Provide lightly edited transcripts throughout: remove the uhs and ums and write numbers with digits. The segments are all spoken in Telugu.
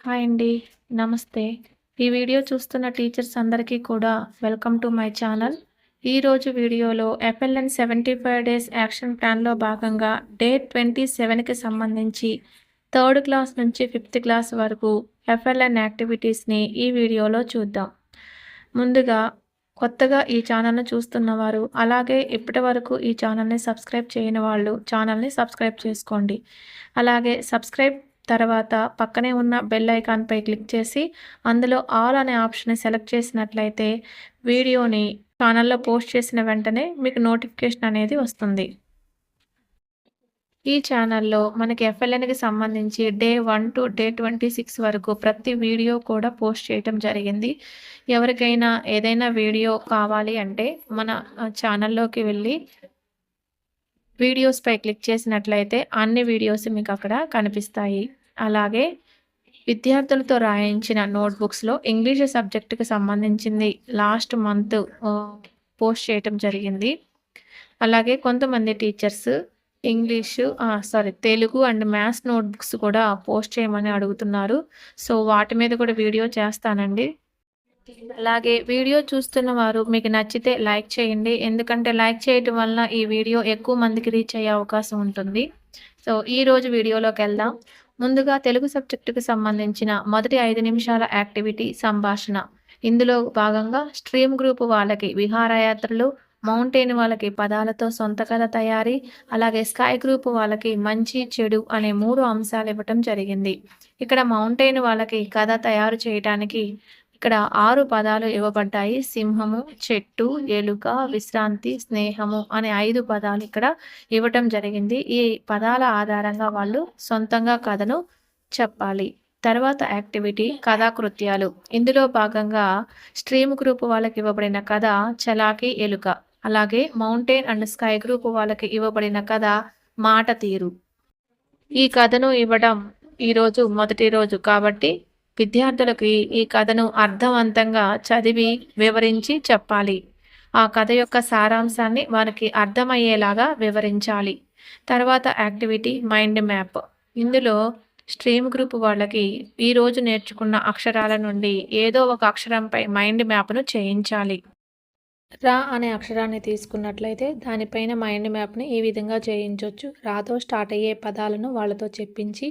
హాయ్ అండి. నమస్తే. ఈ వీడియో చూస్తున్న టీచర్స్ అందరికీ కూడా వెల్కమ్ టు మై ఛానల్. ఈరోజు వీడియోలో FLN 75 డేస్ యాక్షన్ ప్లాన్‌లో భాగంగా డే 27కి సంబంధించి థర్డ్ క్లాస్ నుంచి ఫిఫ్త్ క్లాస్ వరకు FLN యాక్టివిటీస్‌ని ఈ వీడియోలో చూద్దాం. ముందుగా కొత్తగా ఈ ఛానల్‌ని చూస్తున్నవారు, అలాగే ఇప్పటివరకు ఈ ఛానల్‌ని సబ్స్క్రైబ్ చేయని వాళ్ళు ఛానల్‌ని సబ్స్క్రైబ్ చేసుకోండి. అలాగే సబ్స్క్రైబ్ తర్వాత పక్కనే ఉన్న బెల్ ఐకాన్‌పై క్లిక్ చేసి అందులో ఆల్ అనే ఆప్షన్‌ని సెలెక్ట్ చేసినట్లయితే వీడియోని ఛానల్‌లో పోస్ట్ చేసిన వెంటనే మీకు నోటిఫికేషన్ అనేది వస్తుంది. ఈ ఛానల్‌లో మనకి FLNకి సంబంధించి డే 1 టు డే 26 వరకు ప్రతి వీడియో కూడా పోస్ట్ చేయటం జరిగింది. ఎవరికైనా ఏదైనా వీడియో కావాలి అంటే మన ఛానల్‌లోకి వెళ్ళి వీడియోస్‌పై క్లిక్ చేసినట్లయితే అన్ని వీడియోస్ మీకు అక్కడ కనిపిస్తాయి. అలాగే విద్యార్థులతో రాయించిన నోట్‌బుక్స్‌లో ఇంగ్లీష్ సబ్జెక్ట్‌కి సంబంధించింది లాస్ట్ మంత్ పోస్ట్ చేయటం జరిగింది. అలాగే కొంతమంది teachers Telugu and maths notebooks కూడా పోస్ట్ చేయమని అడుగుతున్నారు. సో, వాటి మీద కూడా వీడియో చేస్తానండి. అలాగే వీడియో చూస్తున్న వారు మీకు నచ్చితే లైక్ చేయండి. ఎందుకంటే లైక్ చేయటం వలన ఈ వీడియో ఎక్కువ మందికి రీచ్ అయ్యే అవకాశం ఉంటుంది. సో, ఈరోజు వీడియోలోకి వెళ్దాం. ముందుగా తెలుగు సబ్జెక్టుకి సంబంధించిన మొదటి 5 నిమిషాల యాక్టివిటీ సంభాషణ. ఇందులో భాగంగా స్ట్రీమ్ గ్రూప్ వాళ్ళకి విహారయాత్రలు, మౌంటైన్ వాళ్ళకి పదాలతో సొంత కథ తయారీ, అలాగే స్కై గ్రూప్ వాళ్ళకి మంచి చెడు అనే 3 అంశాలు ఇవ్వటం జరిగింది. ఇక్కడ మౌంటైన్ వాళ్ళకి కథ తయారు చేయటానికి ఇక్కడ 6 పదాలు ఇవ్వబడ్డాయి. సింహము, చెట్టు, ఎలుక, విశ్రాంతి, స్నేహము అనే 5 పదాలు ఇక్కడ ఇవ్వటం జరిగింది. ఈ పదాల ఆధారంగా వాళ్ళు సొంతంగా కథను చెప్పాలి. తర్వాత యాక్టివిటీ కథాకృత్యాలు. ఇందులో భాగంగా స్ట్రీమ్ గ్రూప్ వాళ్ళకి ఇవ్వబడిన కథ చలాకీ ఎలుక. అలాగే మౌంటైన్ అండ్ స్కై గ్రూప్ వాళ్ళకి ఇవ్వబడిన కథ మాట తీరు. ఈ కథను ఇవ్వడం ఈరోజు మొదటి రోజు కాబట్టి విద్యార్థులకి ఈ కథను అర్థవంతంగా చదివి వివరించి చెప్పాలి. ఆ కథ యొక్క సారాంశాన్ని వారికి అర్థమయ్యేలాగా వివరించాలి. తర్వాత యాక్టివిటీ మైండ్ మ్యాప్. ఇందులో స్ట్రీమ్ గ్రూప్ వాళ్ళకి ఈరోజు నేర్చుకున్న అక్షరాల నుండి ఏదో ఒక అక్షరంపై మైండ్ మ్యాప్ను చేయించాలి. రా అనే అక్షరాన్ని తీసుకున్నట్లయితే దానిపైన మైండ్ మ్యాప్ని ఈ విధంగా చేయించవచ్చు. రాతో స్టార్ట్ అయ్యే పదాలను వాళ్ళతో చెప్పించి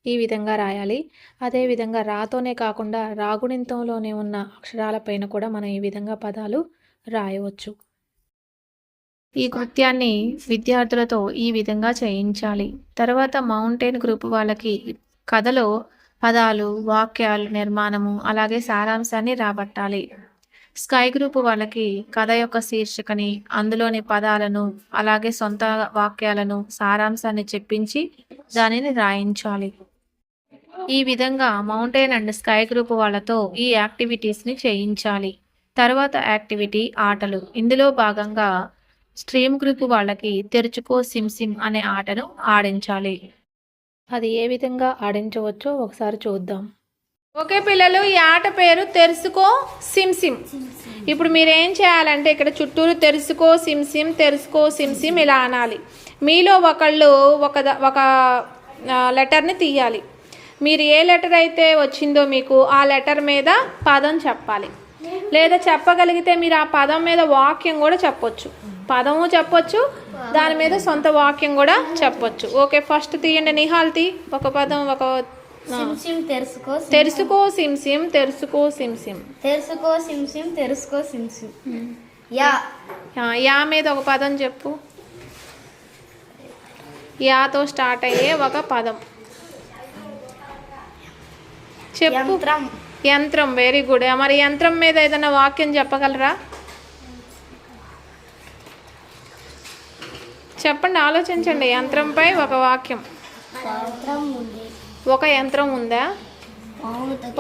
ఈ విధంగా రాయాలి. అదేవిధంగా రాతోనే కాకుండా రాగుణింతంలోనే ఉన్న అక్షరాలపైన కూడా మనం ఈ విధంగా పదాలు రాయవచ్చు. ఈ కృత్యాన్ని విద్యార్థులతో ఈ విధంగా చేయించాలి. తర్వాత మౌంటైన్ గ్రూప్ వాళ్ళకి కథలో పదాలు, వాక్యాలు నిర్మాణము, అలాగే సారాంశాన్ని రాబట్టాలి. స్కై గ్రూప్ వాళ్ళకి కథ యొక్క శీర్షికని, అందులోని పదాలను, అలాగే సొంత వాక్యాలను, సారాంశాన్ని చెప్పించి దానిని రాయించాలి. ఈ విధంగా మౌంటైన్ అండ్ స్కై గ్రూప్ వాళ్ళతో ఈ యాక్టివిటీస్ని చేయించాలి. తర్వాత యాక్టివిటీ ఆటలు. ఇందులో భాగంగా స్ట్రీమ్ గ్రూప్ వాళ్ళకి తెరుచుకో సిమ్ సిమ్ అనే ఆటను ఆడించాలి. అది ఏ విధంగా ఆడించవచ్చో ఒకసారి చూద్దాం. ఓకే పిల్లలు, ఈ ఆట పేరు తెరుసుకో సిమ్ సిమ్. ఇప్పుడు మీరు ఏం చేయాలంటే ఇక్కడ చుట్టూరు తెరుసుకో సిమ్ సిమ్, తెరుసుకో సిమ్ సిమ్ ఇలా అనాలి. మీలో ఒకళ్ళు ఒక లెటర్ని తీయాలి. మీరు ఏ లెటర్ అయితే వచ్చిందో మీకు ఆ లెటర్ మీద పదం చెప్పాలి. లేదా చెప్పగలిగితే మీరు ఆ పదం మీద వాక్యం కూడా చెప్పొచ్చు. పదము చెప్పొచ్చు, దాని మీద సొంత వాక్యం కూడా చెప్పొచ్చు. ఓకే, ఫస్ట్ తీయండి. నిహాల్ తీ. ఒక పదం, ఒక తెరుసుకో సిమ్ సిమ్, తెరుసుకో సిమ్ సిమ్, తెరుసుకో సిమ్ సిమ్, తెరుసుకో సిమ్ సిమ్. యా మీద ఒక పదం చెప్పు. యాతో స్టార్ట్ అయ్యే ఒక పదం చెప్పు. యంత్రం. Very good. మరి యంత్రం మీద ఏదైనా వాక్యం చెప్పగలరా? చెప్పండి, ఆలోచించండి. యంత్రంపై ఒక వాక్యం. ఒక యంత్రం ఉందా?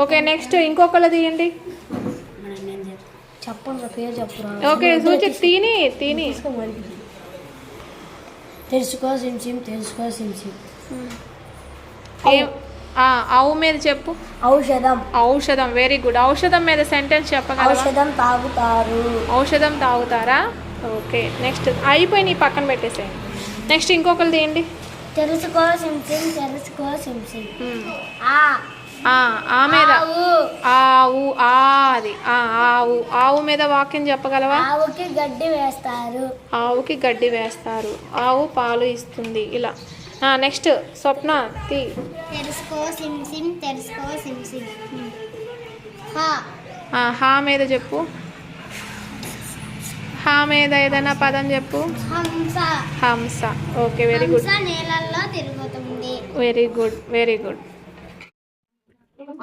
ఓకే, నెక్స్ట్ ఇంకొకళ్ళు తీయండి. ఓకే, సూచి తీని. తెరుచుకో సిమ్ సిమ్, తెరుచుకో సిమ్ సిమ్. ఆవు మీద చెప్పు. ఔషధం. Very good. ఔషధం మీద సెంటెన్స్ చెప్పగలరా? ఔషధం తాగుతారా? ఓకే, నెక్స్ట్ అయిపోయి పక్కన పెట్టేసేయండి. నెక్స్ట్ ఇంకొకరు తీయండి. తెరుచుకో సిమ్ సిమ్, తెరుచుకో సిమ్ సిమ్. ఆ మీద ఆవు అది ఆవు ఆవు మీద వాక్యం చెప్పగలవా? ఆవుకి గడ్డి వేస్తారు. ఆవుకి గడ్డి వేస్తారు. ఆవు పాలు ఇస్తుంది. ఇలా నెక్స్ట్ స్వప్న తి తెరుసుకో సిమ్ సిమ్ తెరుసుకో సిమ్ సిమ్. హా మీద చెప్పు. హా మీద ఏదైనా పదం చెప్పు. హంస. హంస. Okay, very good. హంస నీళ్ళల్లో తిరుగుతుంది. Very good, very good.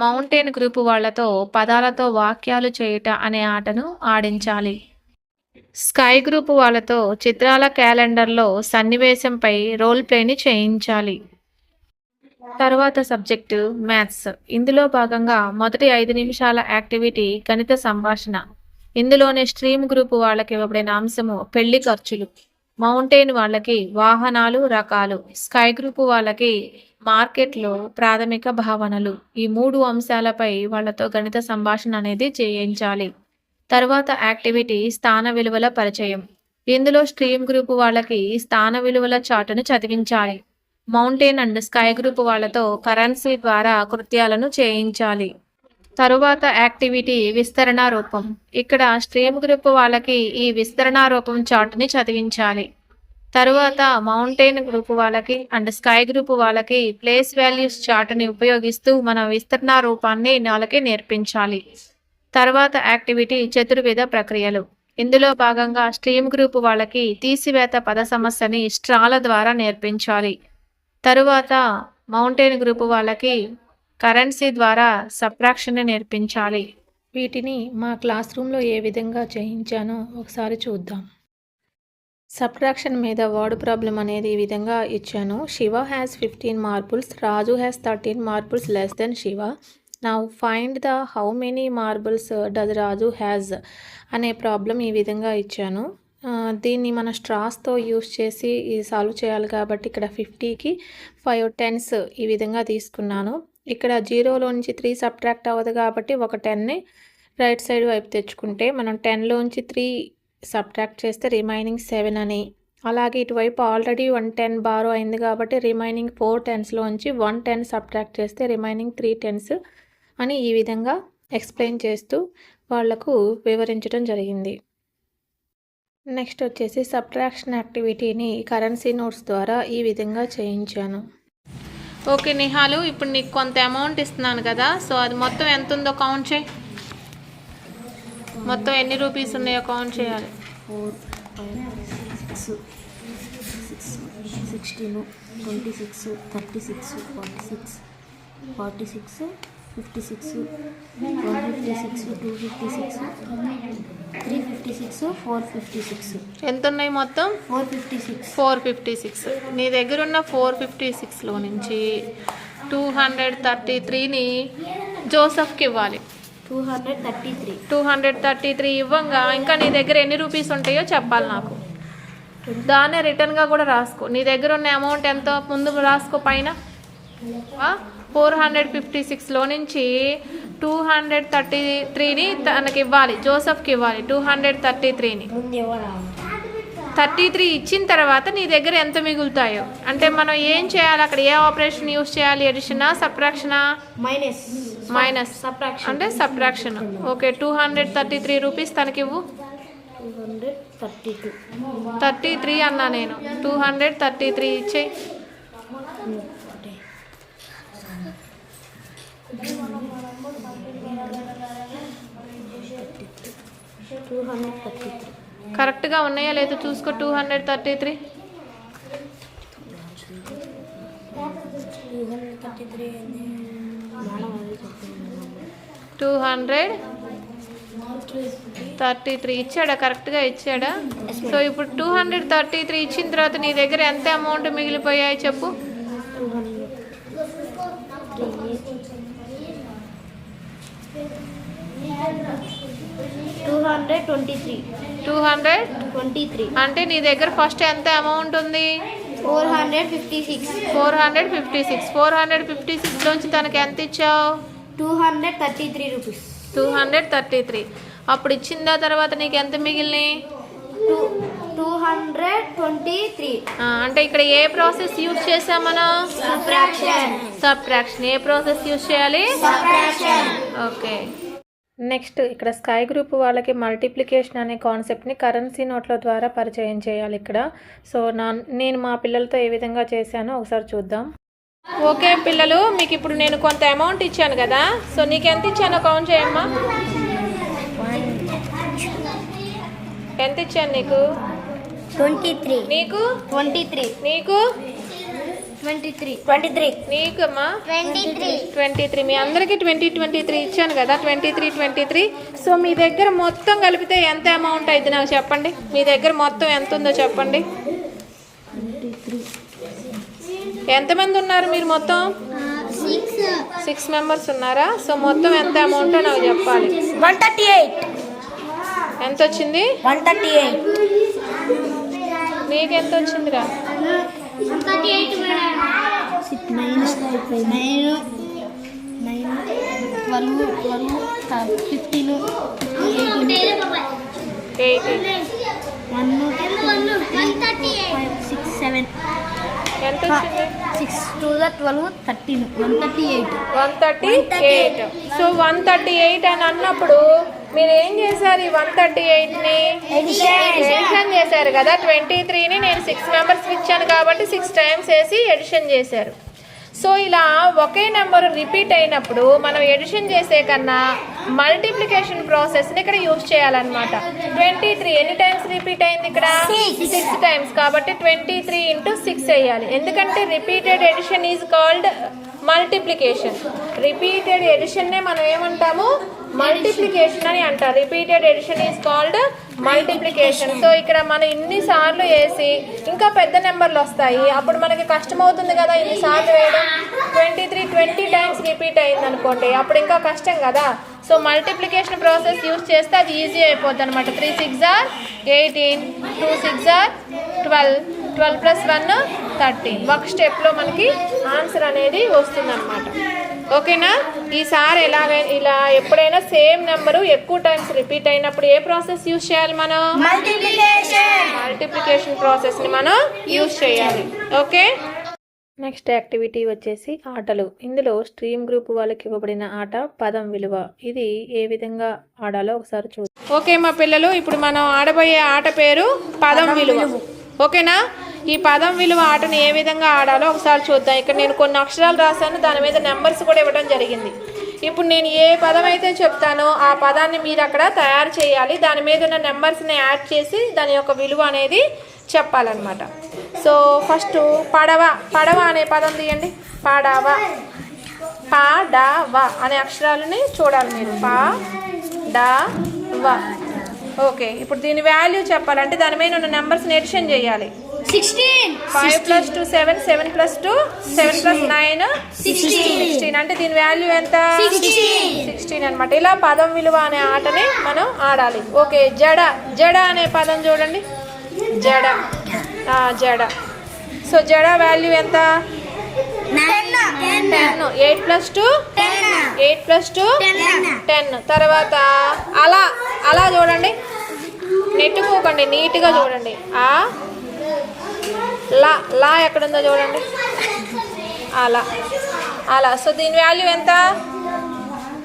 Mountain group వాళ్ళతో పదాలతో వాక్యాలు చేయుట అనే ఆటను ఆడించాలి. స్కై గ్రూప్ వాళ్ళతో చిత్రాల క్యాలెండర్లో సన్నివేశంపై రోల్ ప్లేని చేయించాలి. తర్వాత సబ్జెక్టు మ్యాథ్స్. ఇందులో భాగంగా మొదటి 5 నిమిషాల యాక్టివిటీ గణిత సంభాషణ. ఇందులోనే స్ట్రీమ్ గ్రూప్ వాళ్ళకి ఇవ్వబడిన అంశము పెళ్లి ఖర్చులు. మౌంటైన్ వాళ్ళకి వాహనాలు రకాలు. స్కై గ్రూప్ వాళ్ళకి మార్కెట్లో ప్రాథమిక భావనలు. ఈ 3 అంశాలపై వాళ్ళతో గణిత సంభాషణ అనేది చేయించాలి. తర్వాత యాక్టివిటీ స్థాన విలువల పరిచయం. ఇందులో స్ట్రీమ్ గ్రూప్ వాళ్ళకి స్థాన విలువల చార్టును చదివించాలి. మౌంటైన్ అండ్ స్కై గ్రూప్ వాళ్ళతో కరెన్సీ ద్వారా కృత్యాలను చేయించాలి. తరువాత యాక్టివిటీ విస్తరణ రూపం. ఇక్కడ స్ట్రీమ్ గ్రూప్ వాళ్ళకి ఈ విస్తరణ రూపం చార్ట్ని చదివించాలి. తరువాత మౌంటైన్ గ్రూప్ వాళ్ళకి అండ్ స్కై గ్రూప్ వాళ్ళకి ప్లేస్ వాల్యూస్ చార్ట్ని ఉపయోగిస్తూ మన విస్తరణ రూపాన్ని వాళ్ళకి నేర్పించాలి. తర్వాత యాక్టివిటీ చతుర్విధ ప్రక్రియలు. ఇందులో భాగంగా స్ట్రీమ్ గ్రూప్ వాళ్ళకి తీసివేత పద సమస్యని స్ట్రాల ద్వారా నేర్పించాలి. తరువాత మౌంటైన్ గ్రూప్ వాళ్ళకి కరెన్సీ ద్వారా సబ్ట్రాక్షన్ని నేర్పించాలి. వీటిని మా క్లాస్ రూమ్లో ఏ విధంగా చేయించానో ఒకసారి చూద్దాం. సబ్ట్రాక్షన్ మీద వర్డ్ ప్రాబ్లం అనేది ఈ విధంగా ఇచ్చాను. Shiva has 15 marbles, Raju has 13 marbles less than Shiva. Now find the how many marbles does Raju has అనే ప్రాబ్లం ఈ విధంగా ఇచ్చాను. దీన్ని మన స్ట్రాస్తో యూస్ చేసి సాల్వ్ చేయాలి కాబట్టి ఇక్కడ 50కి 5 10s ఈ విధంగా తీసుకున్నాను. ఇక్కడ 0లో నుంచి 3 సబ్ట్రాక్ట్ అవ్వదు కాబట్టి ఒక 10ని రైట్ సైడ్ వైపు తెచ్చుకుంటే మనం 10లోంచి 3 సబ్ట్రాక్ట్ చేస్తే రిమైనింగ్ 7 అని, అలాగే ఇటువైపు ఆల్రెడీ 1 10 బారో అయింది కాబట్టి రిమైనింగ్ 4 10స్లోంచి 1 10 సబ్ట్రాక్ట్ చేస్తే రిమైనింగ్ 3 10s అని ఈ విధంగా ఎక్స్ప్లెయిన్ చేస్తూ వాళ్లకు వివరించడం జరిగింది. నెక్స్ట్ వచ్చేసి సబ్ట్రాక్షన్ యాక్టివిటీని కరెన్సీ నోట్స్ ద్వారా ఈ విధంగా చేయించాను. ఓకే నిహాలు, ఇప్పుడు నీకు కొంత అమౌంట్ ఇస్తున్నాను కదా, సో అది మొత్తం ఎంత ఉందో కౌంట్ చేయి. మొత్తం ఎన్ని రూపీస్ ఉన్నాయో కౌంట్ చేయాలి. 4 5 6 16 26 36 46 46 56 156 256 356 456. ఎంత ఉన్నాయి మొత్తం? 456. నీ దగ్గర ఉన్న 456లో నుంచి 233ని జోసఫ్కి ఇవ్వాలి. 233 ఇవ్వంగా ఇంకా నీ దగ్గర ఎన్ని రూపీస్ ఉంటాయో చెప్పాలి నాకు. దాన్నే రిటర్న్గా కూడా రాసుకో. నీ దగ్గర ఉన్న అమౌంట్ ఎంతో ముందు రాసుకో పైన. 456లో నుంచి 233ని తనకి ఇవ్వాలి, జోసఫ్కి ఇవ్వాలి. 233ని 33 ఇచ్చిన తర్వాత నీ దగ్గర ఎంత మిగులుతాయో అంటే మనం ఏం చేయాలి, అక్కడ ఏ ఆపరేషన్ యూస్ చేయాలి? ఎడిషనా, సబ్ట్రాక్షనా? మైనస్ అంటే సబ్ట్రాక్షన్. ఓకే, 233 రూపీస్ తనకి ఇవ్వు. 33 అన్నా నేను. 233 ఇచ్చేయి. 233 కరెక్ట్గా ఉన్నాయా లేదో చూసుకో. 233 233 ఇచ్చాడా? కరెక్ట్గా ఇచ్చాడా? సో ఇప్పుడు 233 ఇచ్చిన తర్వాత నీ దగ్గర ఎంత అమౌంట్ మిగిలిపోయాయి చెప్పు. 223 అంటే నీ దగ్గర ఫస్ట్ ఎంత అమౌంట్ ఉంది? 456. 456లోంచి తనకి ఎంత ఇచ్చావు? 233 రూపీస్. 233. అప్పుడు ఇచ్చిన తర్వాత నీకు ఎంత మిగిలినాయి? 223. అంటే ఇక్కడ ఏ ప్రాసెస్ యూజ్ చేసాం మనం? సబ్ట్రాక్షన్. ఏ ప్రాసెస్ యూజ్ చేయాలి? ఓకే. నెక్స్ట్ ఇక్కడ స్కై గ్రూప్ వాళ్ళకి మల్టిప్లికేషన్ అనే కాన్సెప్ట్ని కరెన్సీ నోట్ల ద్వారా పరిచయం చేయాలి ఇక్కడ. సో నేను మా పిల్లలతో ఏ విధంగా చేశానో ఒకసారి చూద్దాం. ఓకే పిల్లలు, మీకు ఇప్పుడు నేను కొంత అమౌంట్ ఇచ్చాను కదా, సో నీకు ఎంత ఇచ్చానో కౌంట్ చేయమ్మా. ఎంత ఇచ్చాను నీకు? 23. నీకు 23. నీకు 23. నీకు అమ్మా 23. మీ అందరికీ 23 ఇచ్చాను కదా, 23. సో మీ దగ్గర మొత్తం కలిపితే ఎంత అమౌంట్ అయింది నాకు చెప్పండి. మీ దగ్గర మొత్తం ఎంత ఉందో చెప్పండి. ఎంతమంది ఉన్నారు మీరు? మొత్తం 6 మెంబర్స్ ఉన్నారా? సో మొత్తం ఎంత అమౌంట్ నాకు చెప్పాలి. 138. ఎంత వచ్చింది? 138. నీకు ఎంత వచ్చిందిరా? 138 మేడం. 9 12 15 18 1 6 7. ఎంత వచ్చింది? 6 2 12 13 138. 138. సో 138 అని అన్నప్పుడు మీరు ఏం చేశారు? ఈ 138ని ఎడిషన్ చేశారు కదా. 23ని నేను 6 మెంబర్స్ ఇచ్చాను కాబట్టి 6 టైమ్స్ వేసి ఎడిషన్ చేశారు. సో ఇలా ఒకే నెంబర్ రిపీట్ అయినప్పుడు మనం ఎడిషన్ చేసే కన్నా మల్టిప్లికేషన్ ప్రాసెస్ని ఇక్కడ యూజ్ చేయాలన్నమాట. 23 ఎన్ని టైమ్స్ రిపీట్ అయింది ఇక్కడ? 6 టైమ్స్. కాబట్టి 23 × 6 వేయాలి. ఎందుకంటే repeated addition is called multiplication. Repeated ఎడిషన్నే మనం ఏమంటాము? మల్టిప్లికేషన్ అని అంటారు. Repeated addition is called multiplication. So ఇక్కడ మనం ఇన్నిసార్లు వేసి ఇంకా పెద్ద నెంబర్లు వస్తాయి, అప్పుడు మనకి కష్టం అవుతుంది కదా ఇన్నిసార్లు వేయడం. 23 20 టైమ్స్ రిపీట్ అయింది అనుకోండి, అప్పుడు ఇంకా కష్టం కదా. సో మల్టిప్లికేషన్ ప్రాసెస్ యూజ్ చేస్తే అది ఈజీ అయిపోద్ది అనమాట. 3 6 are 18, 2 6 are 12, 12 + 1 13. ఒక స్టెప్లో మనకి ఆన్సర్ అనేది వస్తుందన్నమాట. ఓకేనా? ఈసారి ఇలా ఎప్పుడైనా సేమ్ నెంబరు ఎక్కువ టైమ్స్ రిపీట్ అయినప్పుడు ఏ ప్రాసెస్ యూజ్ చేయాలి మనం? మల్టిప్లికేషన్ ప్రాసెస్ని మనం యూజ్ చేయాలి. ఓకే. నెక్స్ట్ యాక్టివిటీ వచ్చేసి ఆటలు. ఇందులో స్ట్రీమ్ గ్రూప్ వాళ్ళకి ఇవ్వబడిన ఆట పదం విలువ. ఇది ఏ విధంగా ఆడాలో ఒకసారి చూద్దాం. ఓకే మా పిల్లలు, ఇప్పుడు మనం ఆడబోయే ఆట పేరు పదం విలువ. ఓకేనా? ఈ పదం విలువ ఆటను ఏ విధంగా ఆడాలో ఒకసారి చూద్దాం. ఇక్కడ నేను కొన్ని అక్షరాలు రాశాను, దాని మీద నెంబర్స్ కూడా ఇవ్వడం జరిగింది. ఇప్పుడు నేను ఏ పదం అయితే చెప్తానో ఆ పదాన్ని మీరు అక్కడ తయారు చేయాలి. దాని మీద ఉన్న నెంబర్స్ని యాడ్ చేసి దాని యొక్క విలువ అనేది చెప్పాలన్నమాట. సో ఫస్ట్ పడవ అనే పదం తీయండి. పడవ అనే అక్షరాలని చూడాలి మీరు. పడవ. ఓకే, ఇప్పుడు దీని వాల్యూ చెప్పాలంటే దాని మీద ఉన్న నెంబర్స్ని ఎడిషన్ చేయాలి. 16. 5 + 2 7, 7 + 2 7 + 9 16. అంటే దీని వాల్యూ ఎంత? 16 అనమాట. ఇలా పదం విలువ అనే ఆటని మనం ఆడాలి. ఓకే, జడ అనే పదం చూడండి. జడ. సో జడ వాల్యూ ఎంత? 10. 8 + 2 10. తర్వాత అలా చూడండి, నెట్టుకోకండి, నీట్గా చూడండి. లా ఎక్కడుందో చూడండి. అలా. సో దీని వాల్యూ ఎంత?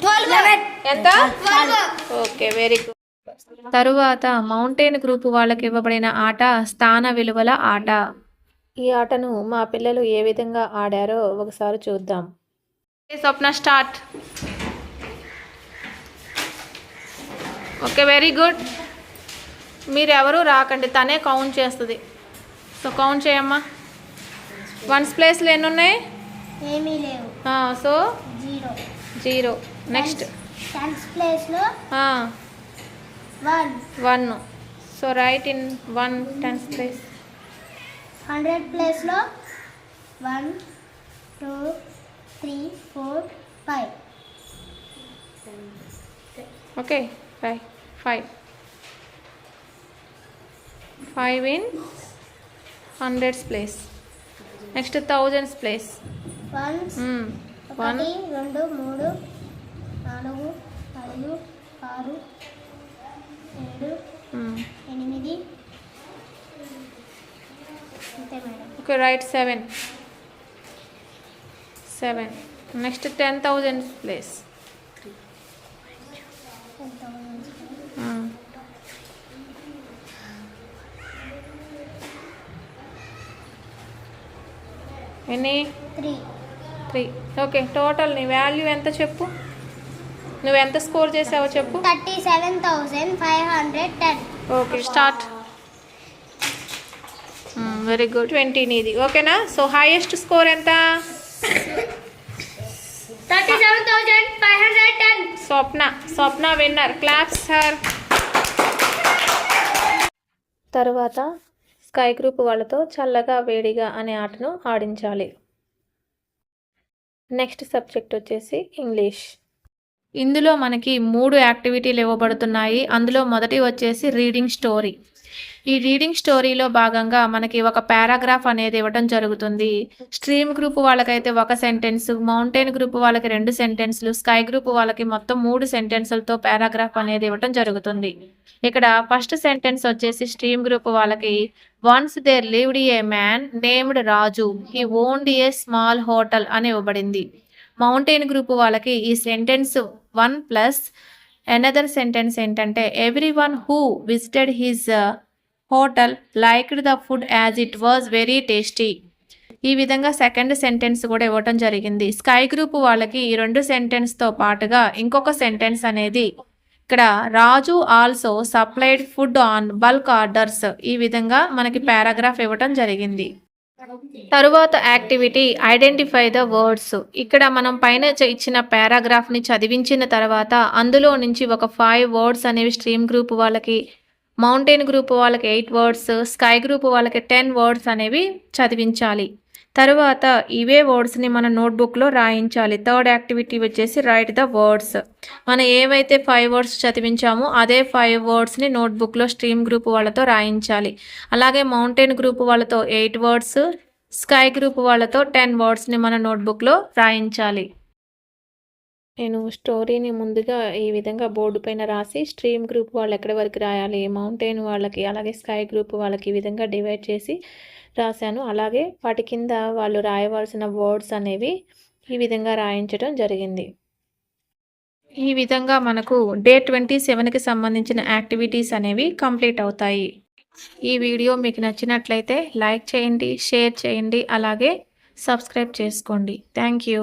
12. ఎంత? Okay, very good. తరువాత మౌంటైన్ గ్రూప్ వాళ్ళకి ఇవ్వబడిన ఆట స్థాన విలువల ఆట. ఈ ఆటను మా పిల్లలు ఏ విధంగా ఆడారో ఒకసారి చూద్దాం. Swapna start. Okay, very good. మీరెవరూ రాకండి, తనే కౌంట్ చేస్తుంది. సో కౌంట్ చేయమ్మా. 1's ప్లేస్లో ఎన్ని ఉన్నాయి? ఏమీ లేవు. సో 0. నెక్స్ట్ 10's ప్లేస్లో 1. So right in 1 10's place. 100 ప్లేస్లో 1 2 3 4 5. Okay, right. 5 in 100's place. Next 1000's place. 1 1 2 3 4 5 6 7 8 okay right 7. Next 10,000 place. 10,000. ఎన్ని? 3. 3. ఓకే టోటల్ నీ వాల్యూ ఎంత చెప్పు, నువ్వు ఎంత స్కోర్ చేసావో చెప్పు. 37,510. Okay start. Very good. 20 నీది ఓకేనా. సో హైయెస్ట్ స్కోర్ ఎంత? 37,510. స్వప్న విన్నర్. Claps her. తర్వాత స్కై గ్రూప్ వాళ్ళతో చల్లగా వేడిగా అనే ఆటను ఆడించాలి. నెక్స్ట్ సబ్జెక్ట్ వచ్చేసి ఇంగ్లీష్. ఇందులో మనకి 3 యాక్టివిటీలు ఇవ్వబడుతున్నాయి. అందులో మొదటి వచ్చేసి రీడింగ్ స్టోరీ. ఈ రీడింగ్ స్టోరీలో భాగంగా మనకి ఒక పారాగ్రాఫ్ అనేది ఇవ్వడం జరుగుతుంది. స్ట్రీమ్ గ్రూప్ వాళ్ళకైతే 1 సెంటెన్స్, మౌంటైన్ గ్రూప్ వాళ్ళకి 2 సెంటెన్స్లు, స్కై గ్రూప్ వాళ్ళకి మొత్తం 3 సెంటెన్సులతో పారాగ్రాఫ్ అనేది ఇవ్వడం జరుగుతుంది. ఇక్కడ ఫస్ట్ సెంటెన్స్ వచ్చేసి స్ట్రీమ్ గ్రూప్ వాళ్ళకి once there lived a man named Raju, he owned a small hotel అని ఇవ్వబడింది. మౌంటైన్ గ్రూప్ వాళ్ళకి ఈ సెంటెన్స్ 1 ప్లస్ అనదర్ సెంటెన్స్ ఏంటంటే every one who visited his hotel liked the food as it was very tasty. ఈ విధంగా సెకండ్ సెంటెన్స్ కూడా ఇవ్వటం జరిగింది. స్కై గ్రూప్ వాళ్ళకి ఈ 2 సెంటెన్స్తో పాటుగా ఇంకొక సెంటెన్స్ అనేది ఇక్కడ Raju also supplied food on bulk orders. ఈ విధంగా మనకి పారాగ్రాఫ్ ఇవ్వటం జరిగింది. తరువాత యాక్టివిటీ ఐడెంటిఫై ద వర్డ్స్. ఇక్కడ మనం పైన ఇచ్చిన పారాగ్రాఫ్ని చదివించిన తర్వాత అందులో నుంచి ఒక 5 వర్డ్స్ అనేవి స్ట్రీమ్ గ్రూప్ వాళ్ళకి, మౌంటైన్ గ్రూప్ వాళ్ళకి 8 వర్డ్స్, స్కై గ్రూప్ వాళ్ళకి 10 వర్డ్స్ అనేవి చదివించాలి. తరువాత ఇవే వర్డ్స్ని మన నోట్బుక్లో రాయించాలి. థర్డ్ యాక్టివిటీ వచ్చేసి రైట్ ద వర్డ్స్. మనం ఏవైతే 5 వర్డ్స్ చదివించామో అదే 5 వర్డ్స్ని నోట్బుక్లో స్ట్రీమ్ గ్రూప్ వాళ్ళతో రాయించాలి. అలాగే మౌంటైన్ గ్రూప్ వాళ్ళతో 8 వర్డ్స్, స్కై గ్రూప్ వాళ్ళతో 10 వర్డ్స్ని మన నోట్బుక్లో రాయించాలి. నేను స్టోరీని ముందుగా ఈ విధంగా బోర్డు పైన రాసి స్ట్రీమ్ గ్రూప్ వాళ్ళు ఎక్కడి వరకు రాయాలి, మౌంటైన్ వాళ్ళకి అలాగే స్కై గ్రూప్ వాళ్ళకి ఈ విధంగా డివైడ్ చేసి రాశాను. అలాగే వాటి కింద వాళ్ళు రాయవలసిన వర్డ్స్ అనేవి ఈ విధంగా రాయించడం జరిగింది. ఈ విధంగా మనకు డే 27కి సంబంధించిన యాక్టివిటీస్ అనేవి కంప్లీట్ అవుతాయి. ఈ వీడియో మీకు నచ్చినట్లయితే లైక్ చేయండి, షేర్ చేయండి, అలాగే సబ్స్క్రైబ్ చేసుకోండి. Thank you.